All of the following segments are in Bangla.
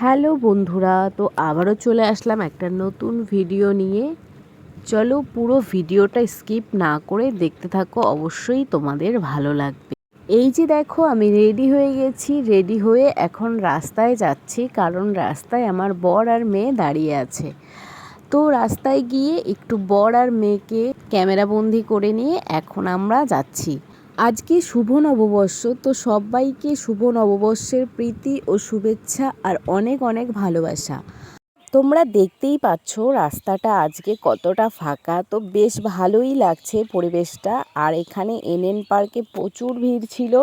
হ্যালো বন্ধুরা, তো আবারও চলে আসলাম একটা নতুন ভিডিও নিয়ে। চলো পুরো ভিডিওটা স্কিপ না করে দেখতে থাকো, অবশ্যই তোমাদের ভালো লাগবে। এই যে দেখো, আমি রেডি হয়ে গেছি। রেডি হয়ে এখন রাস্তায় যাচ্ছি, কারণ রাস্তায় আমার বর আর মেয়ে দাঁড়িয়ে আছে। তো রাস্তায় গিয়ে একটু বর আর মেয়েকে ক্যামেরাবন্দি করে নিয়ে এখন আমরা যাচ্ছি। আজকে শুভ নববর্ষ, তো সবাইকে শুভ নববর্ষের প্রীতি ও শুভেচ্ছা আর অনেক অনেক ভালোবাসা। তোমরা দেখতেই পাচ্ছ রাস্তাটা আজকে কতটা ফাঁকা, তো বেশ ভালোই লাগছে পরিবেশটা। আর এখানে এনএন পার্কে প্রচুর ভিড় ছিল।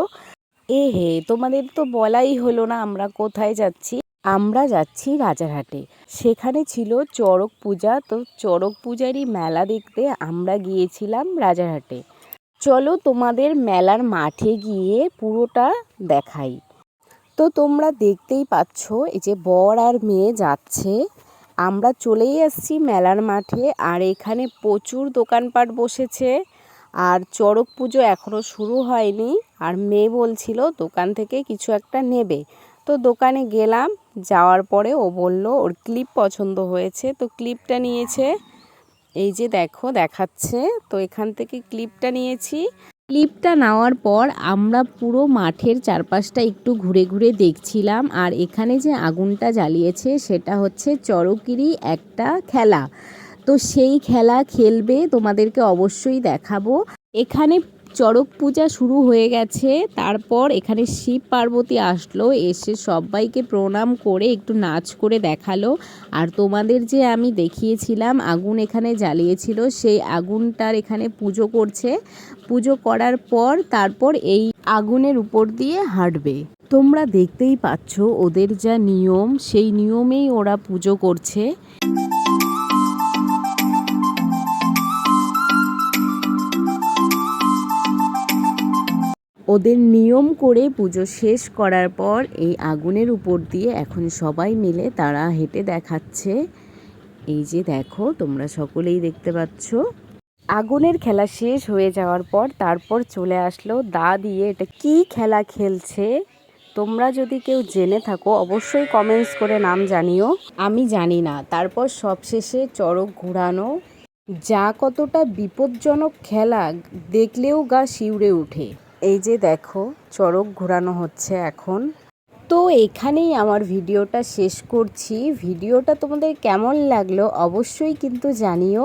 হে, তোমাদের তো বলাই হলো না আমরা কোথায় যাচ্ছি। আমরা যাচ্ছি রাজারহাটে। সেখানে ছিল চড়ক পূজা, তো চড়ক পূজারই মেলা দেখতে আমরা গিয়েছিলাম রাজারহাটে। চলো তোমাদের মেলার মাঠে গিয়ে পুরোটা দেখাই। তো তোমরা দেখতেই পাচ্ছ এই যে বর আর মেয়ে যাচ্ছে। আমরা চলেই আসছি মেলার মাঠে, আর এখানে প্রচুর দোকানপাট বসেছে। আর চড়ক পুজো এখনও শুরু হয়নি, আর মেয়ে বলছিল দোকান থেকে কিছু একটা নেবে। তো দোকানে গেলাম, যাওয়ার পরে ও বলল ওর ক্লিপ পছন্দ হয়েছে, তো ক্লিপটা নিয়েছে। এই যে দেখো দেখাচ্ছে, তো এখান থেকে ক্লিপটা নিয়েছি। ক্লিপটা নেওয়ার পর আমরা পুরো মাঠের চারপাশটা একটু ঘুরে ঘুরে দেখছিলাম। আর এখানে যে আগুনটা জ্বালিয়েছে সেটা হচ্ছে চড়কেরই একটা খেলা। তো সেই খেলা খেলবে, তোমাদেরকে অবশ্যই দেখাবো। এখানে চড়ক পূজা শুরু হয়ে গেছে। তারপর এখানে শিব পার্বতী আসলো, এসে সবাইকে প্রণাম করে একটু নাচ করে দেখালো। আর তোমাদের যে আমি দেখিয়েছিলাম আগুন এখানে জ্বালিয়েছিল, সেই আগুনটার এখানে পুজো করছে। পুজো করার পর তারপর এই আগুনের উপর দিয়ে হাঁটবে। তোমরা দেখতেই পাচ্ছ ওদের যা নিয়ম, সেই নিয়মেই ওরা পুজো করছে। ওদের নিয়ম করে পুজো শেষ করার পর এই আগুনের উপর দিয়ে এখন সবাই মিলে তারা হেঁটে দেখাচ্ছে। এই যে দেখো, তোমরা সকলেই দেখতে পাচ্ছ। আগুনের খেলা শেষ হয়ে যাওয়ার পর তারপর চলে আসলো দা দিয়ে। এটা কি খেলা খেলছে, তোমরা যদি কেউ জেনে থাকো অবশ্যই কমেন্টস করে নাম জানিও, আমি জানি না। তারপর সবশেষে চড়ক ঘোরানো, যা কতটা বিপজ্জনক খেলা, দেখলেও গা শিউরে ওঠে। এই যে দেখো চড়ক ঘোরানো হচ্ছে এখন। তো এখানেই আমার ভিডিওটা শেষ করছি। ভিডিওটা তোমাদের কেমন লাগলো অবশ্যই কিন্তু জানিও।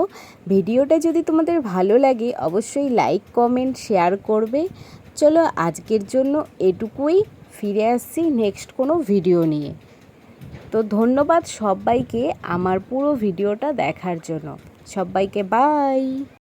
ভিডিওটা যদি তোমাদের ভালো লাগে অবশ্যই লাইক কমেন্ট শেয়ার করবে। চলো আজকের জন্য এটুকুই, ফিরে আসছি নেক্সট কোনো ভিডিও নিয়ে। তো ধন্যবাদ সবাইকে আমার পুরো ভিডিওটা দেখার জন্য। সবাইকে বাই।